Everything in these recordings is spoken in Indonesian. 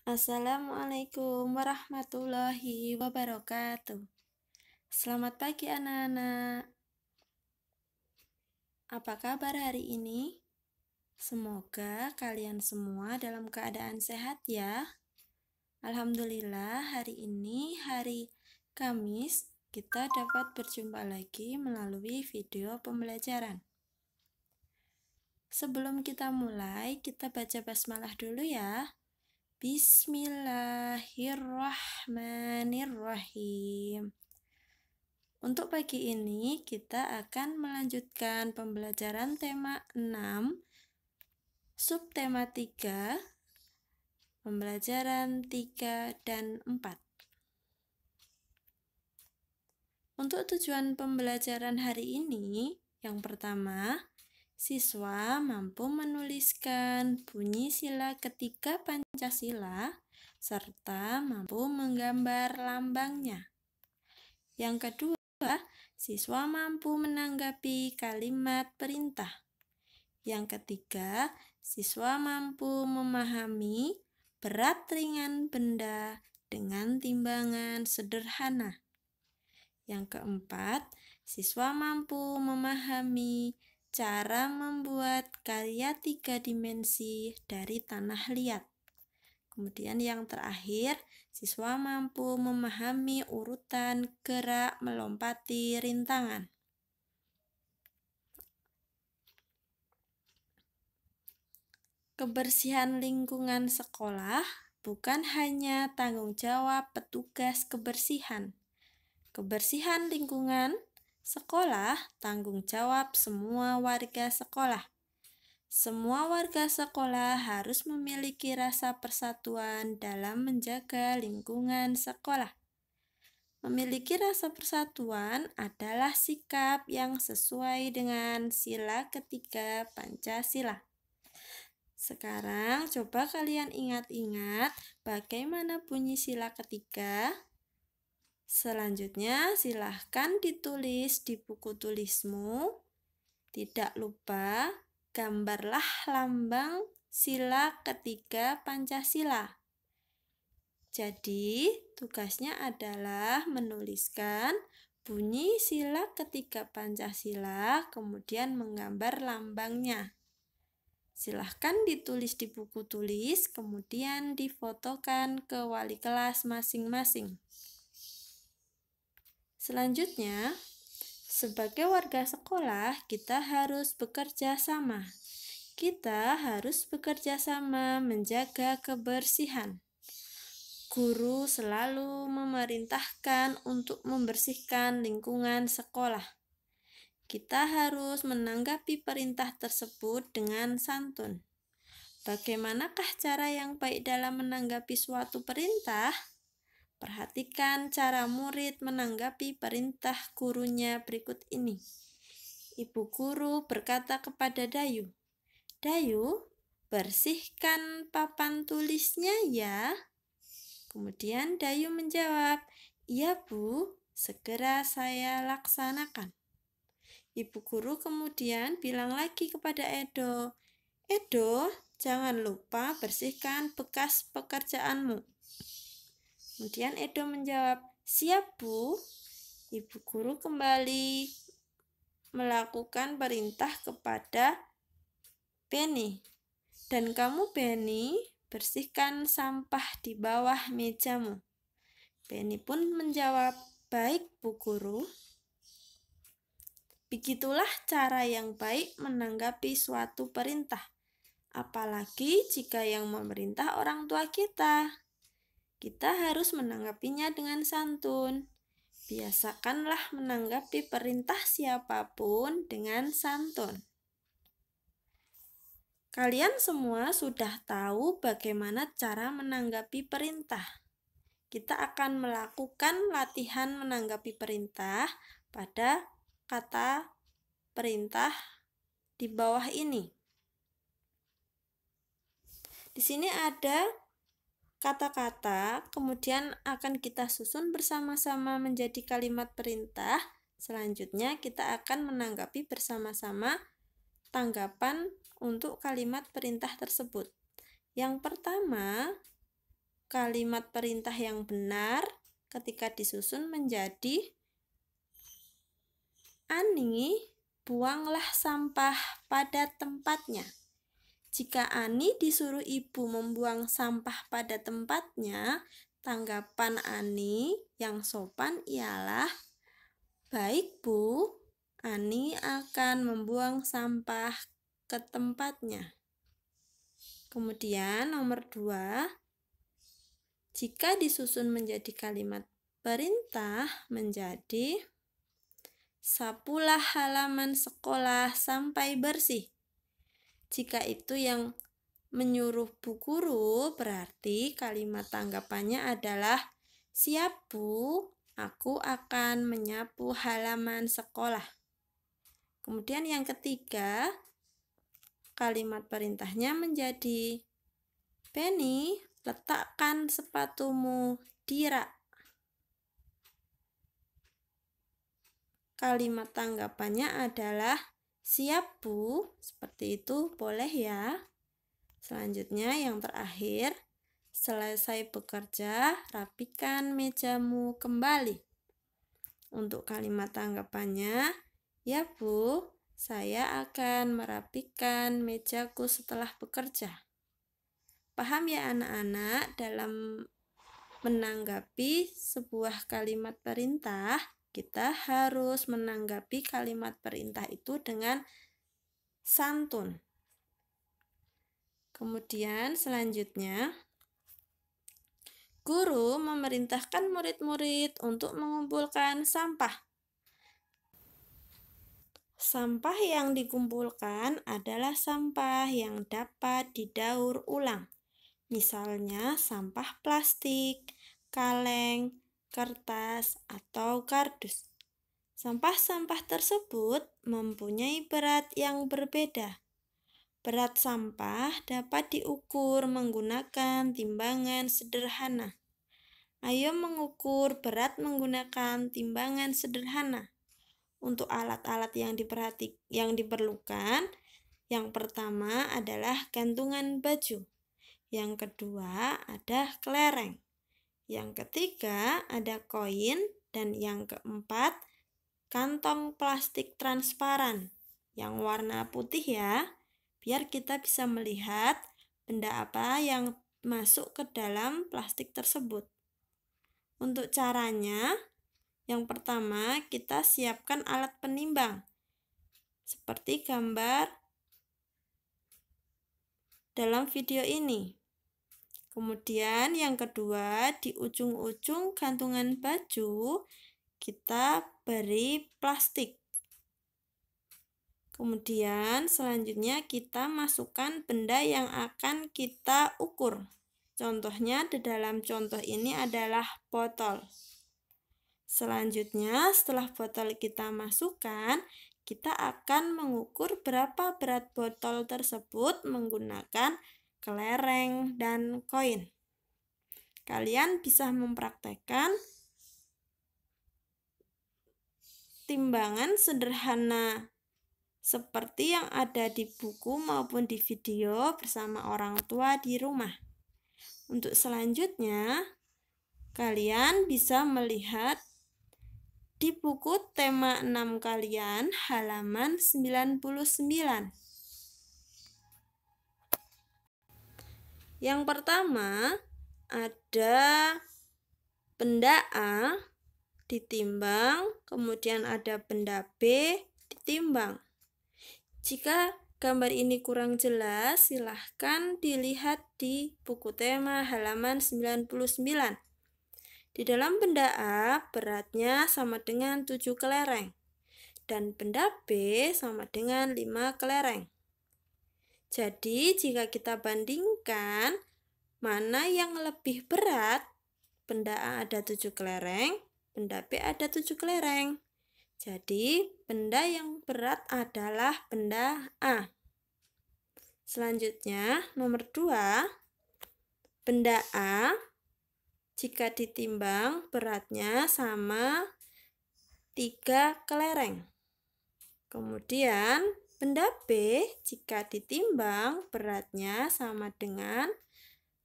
Assalamualaikum warahmatullahi wabarakatuh. Selamat pagi anak-anak. Apa kabar hari ini? Semoga kalian semua dalam keadaan sehat ya. Alhamdulillah hari ini hari Kamis kita dapat berjumpa lagi melalui video pembelajaran. Sebelum kita mulai, kita baca basmalah dulu ya. Bismillahirrahmanirrahim. Untuk pagi ini kita akan melanjutkan pembelajaran tema 6, subtema 3, pembelajaran 3 dan 4. Untuk tujuan pembelajaran hari ini, yang pertama, siswa mampu menuliskan bunyi sila ketiga Pancasila serta mampu menggambar lambangnya. Yang kedua, siswa mampu menanggapi kalimat perintah. Yang ketiga, siswa mampu memahami berat ringan benda dengan timbangan sederhana. Yang keempat, siswa mampu memahami cara membuat karya 3 dimensi dari tanah liat. Kemudian yang terakhir, siswa mampu memahami urutan gerak melompati rintangan. Kebersihan lingkungan sekolah bukan hanya tanggung jawab petugas kebersihan. Kebersihan lingkungan sekolah tanggung jawab semua warga sekolah. Semua warga sekolah harus memiliki rasa persatuan dalam menjaga lingkungan sekolah. Memiliki rasa persatuan adalah sikap yang sesuai dengan sila ketiga Pancasila. Sekarang coba kalian ingat-ingat bagaimana bunyi sila ketiga. Selanjutnya silahkan ditulis di buku tulismu. Tidak lupa gambarlah lambang sila ketiga Pancasila. Jadi, tugasnya adalah menuliskan bunyi sila ketiga Pancasila, kemudian menggambar lambangnya. Silahkan ditulis di buku tulis, kemudian difotokan ke wali kelas masing-masing. Selanjutnya, sebagai warga sekolah, kita harus bekerja sama. Kita harus bekerja sama menjaga kebersihan. Guru selalu memerintahkan untuk membersihkan lingkungan sekolah. Kita harus menanggapi perintah tersebut dengan santun. Bagaimanakah cara yang baik dalam menanggapi suatu perintah? Perhatikan cara murid menanggapi perintah gurunya berikut ini. Ibu guru berkata kepada Dayu, "Dayu, bersihkan papan tulisnya ya." Kemudian Dayu menjawab, "Iya Bu, segera saya laksanakan." Ibu guru kemudian bilang lagi kepada Edo, "Edo, jangan lupa bersihkan bekas pekerjaanmu." Kemudian Edo menjawab, "Siap Bu." Ibu guru kembali melakukan perintah kepada Benny. "Dan kamu Benny, bersihkan sampah di bawah mejamu." Benny pun menjawab, "Baik Bu Guru." Begitulah cara yang baik menanggapi suatu perintah. Apalagi jika yang memerintah orang tua kita. Kita harus menanggapinya dengan santun. Biasakanlah menanggapi perintah siapapun dengan santun. Kalian semua sudah tahu bagaimana cara menanggapi perintah. Kita akan melakukan latihan menanggapi perintah pada kata perintah di bawah ini. Di sini ada kata-kata, kemudian akan kita susun bersama-sama menjadi kalimat perintah. Selanjutnya kita akan menanggapi bersama-sama tanggapan untuk kalimat perintah tersebut. Yang pertama, kalimat perintah yang benar ketika disusun menjadi Ani, buanglah sampah pada tempatnya. Jika Ani disuruh ibu membuang sampah pada tempatnya, tanggapan Ani yang sopan ialah, "Baik, Bu, Ani akan membuang sampah ke tempatnya." Kemudian nomor 2, jika disusun menjadi kalimat perintah menjadi, "Sapulah halaman sekolah sampai bersih." Jika itu yang menyuruh Bu Guru, berarti kalimat tanggapannya adalah, "Siap, Bu, aku akan menyapu halaman sekolah." Kemudian yang ketiga, kalimat perintahnya menjadi, "Penny, letakkan sepatumu di rak." Kalimat tanggapannya adalah, "Siap, Bu." Seperti itu boleh ya. Selanjutnya yang terakhir, selesai bekerja, rapikan mejamu kembali. Untuk kalimat tanggapannya, "Ya, Bu, saya akan merapikan mejaku setelah bekerja." Paham ya anak-anak, dalam menanggapi sebuah kalimat perintah, kita harus menanggapi kalimat perintah itu dengan santun. Kemudian selanjutnya, guru memerintahkan murid-murid untuk mengumpulkan sampah. Sampah yang dikumpulkan adalah sampah yang dapat didaur ulang. Misalnya sampah plastik, kaleng, kertas, atau kardus. Sampah-sampah tersebut mempunyai berat yang berbeda. Berat sampah dapat diukur menggunakan timbangan sederhana. Ayo mengukur berat menggunakan timbangan sederhana. Untuk alat-alat yang diperlukan, yang pertama adalah gantungan baju. Yang kedua ada kelereng. Yang ketiga ada koin. Dan yang keempat, kantong plastik transparan yang warna putih ya, biar kita bisa melihat benda apa yang masuk ke dalam plastik tersebut. Untuk caranya, yang pertama kita siapkan alat penimbang seperti gambar dalam video ini. Kemudian yang kedua, di ujung-ujung gantungan baju kita beri plastik. Kemudian selanjutnya kita masukkan benda yang akan kita ukur. Contohnya di dalam contoh ini adalah botol. Selanjutnya setelah botol kita masukkan, kita akan mengukur berapa berat botol tersebut menggunakan kelereng dan koin. Kalian bisa mempraktekkan timbangan sederhana seperti yang ada di buku maupun di video bersama orang tua di rumah. Untuk selanjutnya, kalian bisa melihat di buku tema 6 kalian halaman 99. Yang pertama, ada benda A ditimbang, kemudian ada benda B ditimbang. Jika gambar ini kurang jelas, silahkan dilihat di buku tema halaman 99. Di dalam benda A, beratnya sama dengan 7 kelereng, dan benda B sama dengan 5 kelereng. Jadi, jika kita bandingkan mana yang lebih berat, benda A ada 7 kelereng, benda B ada 7 kelereng. Jadi, benda yang berat adalah benda A. Selanjutnya, nomor 2, benda A jika ditimbang beratnya sama 3 kelereng. Kemudian, benda B jika ditimbang beratnya sama dengan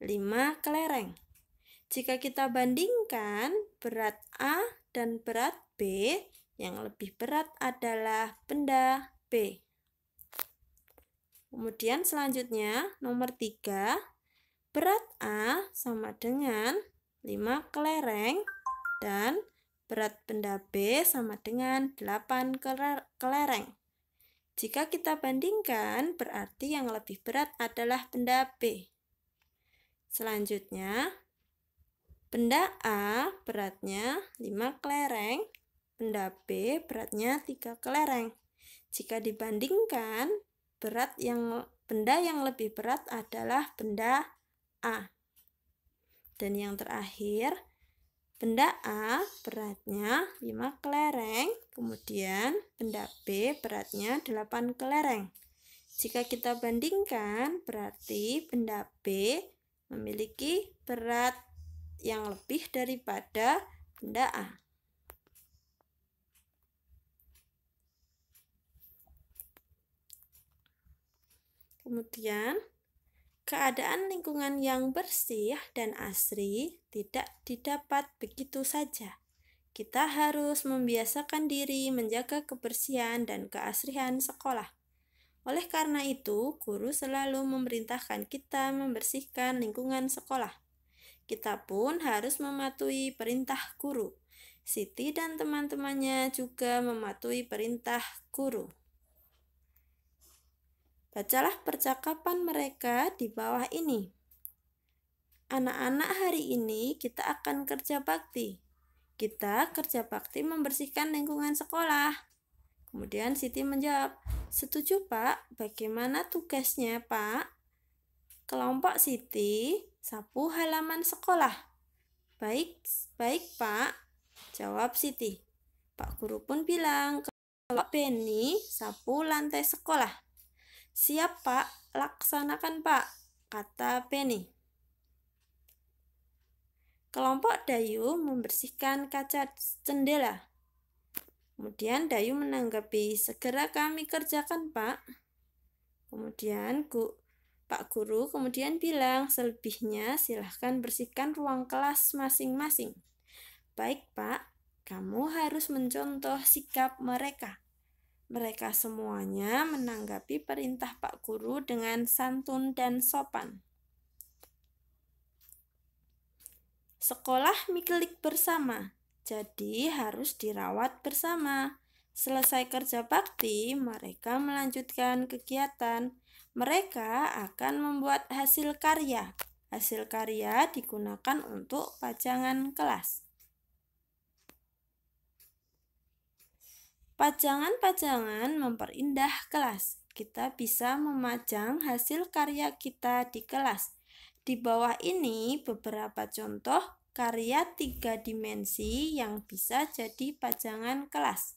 5 kelereng. Jika kita bandingkan berat A dan berat B, yang lebih berat adalah benda B. Kemudian selanjutnya nomor 3, berat A sama dengan 5 kelereng dan berat benda B sama dengan 8 kelereng. Jika kita bandingkan, berarti yang lebih berat adalah benda B. Selanjutnya, benda A beratnya 5 kelereng, benda B beratnya 3 kelereng. Jika dibandingkan, benda yang lebih berat adalah benda A. Dan yang terakhir, benda A beratnya 5 kelereng, kemudian benda B beratnya 8 kelereng. Jika kita bandingkan, berarti benda B memiliki berat yang lebih daripada benda A. Kemudian, keadaan lingkungan yang bersih dan asri tidak didapat begitu saja. Kita harus membiasakan diri menjaga kebersihan dan keasrian sekolah. Oleh karena itu, guru selalu memerintahkan kita membersihkan lingkungan sekolah. Kita pun harus mematuhi perintah guru. Siti dan teman-temannya juga mematuhi perintah guru. Bacalah percakapan mereka di bawah ini. Anak-anak, hari ini kita akan kerja bakti. Kita kerja bakti membersihkan lingkungan sekolah. Kemudian Siti menjawab, "Setuju, Pak. Bagaimana tugasnya, Pak?" Kelompok Siti, sapu halaman sekolah. Baik, Pak, jawab Siti. Pak guru pun bilang, "Kalau Benny, sapu lantai sekolah." "Siap, Pak. Laksanakan, Pak," kata Benny. Kelompok Dayu membersihkan kaca jendela. Kemudian Dayu menanggapi, "Segera kami kerjakan, Pak." Kemudian Pak guru kemudian bilang, "Selebihnya silahkan bersihkan ruang kelas masing-masing." "Baik, Pak, kamu harus mencontoh sikap mereka." Mereka semuanya menanggapi perintah Pak guru dengan santun dan sopan. Sekolah milik bersama, jadi harus dirawat bersama. Selesai kerja bakti, mereka melanjutkan kegiatan. Mereka akan membuat hasil karya. Hasil karya digunakan untuk pajangan kelas. Pajangan-pajangan memperindah kelas. Kita bisa memajang hasil karya kita di kelas. Di bawah ini beberapa contoh karya 3 dimensi yang bisa jadi pajangan kelas.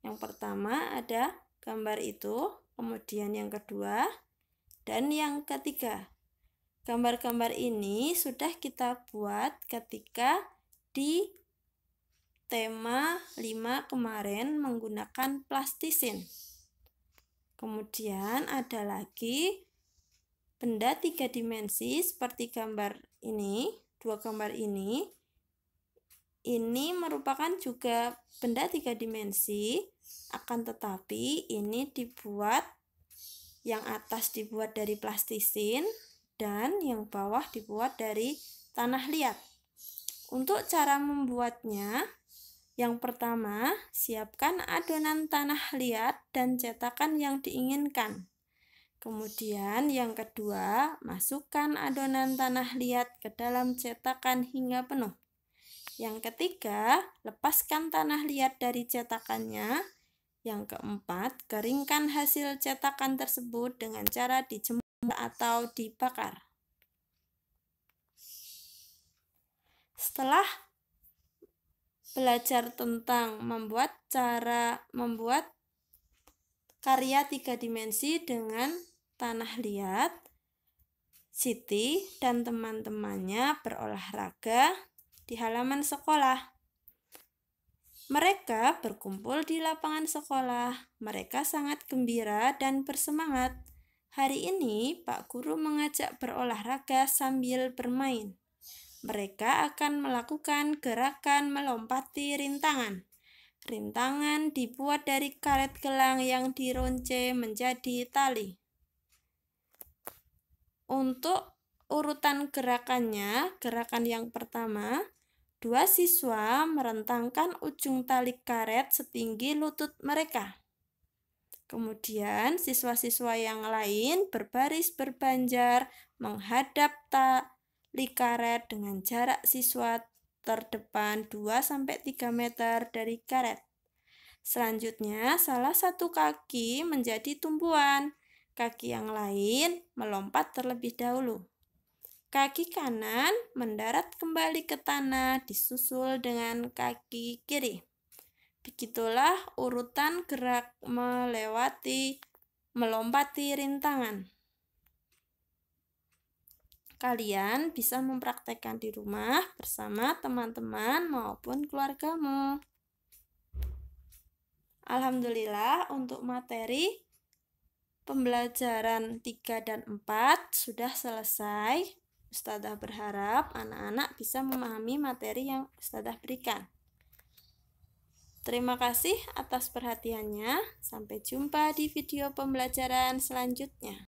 Yang pertama ada gambar itu, kemudian yang kedua, dan yang ketiga. Gambar-gambar ini sudah kita buat ketika di tema 5 kemarin menggunakan plastisin. Kemudian ada lagi benda 3 dimensi seperti gambar ini, 2 gambar ini. Ini merupakan juga benda 3 dimensi, akan tetapi ini yang atas dibuat dari plastisin dan yang bawah dibuat dari tanah liat. Untuk cara membuatnya, yang pertama, siapkan adonan tanah liat dan cetakan yang diinginkan. Kemudian yang kedua, masukkan adonan tanah liat ke dalam cetakan hingga penuh. Yang ketiga, lepaskan tanah liat dari cetakannya. Yang keempat, keringkan hasil cetakan tersebut dengan cara dijemur atau dibakar. Setelah belajar tentang cara membuat karya 3 dimensi dengan tanah liat, Siti dan teman-temannya berolahraga di halaman sekolah. Mereka berkumpul di lapangan sekolah. Mereka sangat gembira dan bersemangat. Hari ini Pak Guru mengajak berolahraga sambil bermain. Mereka akan melakukan gerakan melompati rintangan. Rintangan dibuat dari karet gelang yang dirunce menjadi tali. Untuk urutan gerakannya, gerakan yang pertama, 2 siswa merentangkan ujung tali karet setinggi lutut mereka. Kemudian siswa-siswa yang lain berbaris berbanjar menghadap tali karet dengan jarak siswa terdepan 2-3 meter dari karet. Selanjutnya, salah satu kaki menjadi tumpuan. Kaki yang lain melompat terlebih dahulu. Kaki kanan mendarat kembali ke tanah disusul dengan kaki kiri. Begitulah urutan gerak melompati rintangan. Kalian bisa mempraktekkan di rumah bersama teman-teman maupun keluargamu. Alhamdulillah untuk materi pembelajaran 3 dan 4 sudah selesai. Ustadzah berharap anak-anak bisa memahami materi yang Ustadzah berikan. Terima kasih atas perhatiannya. Sampai jumpa di video pembelajaran selanjutnya.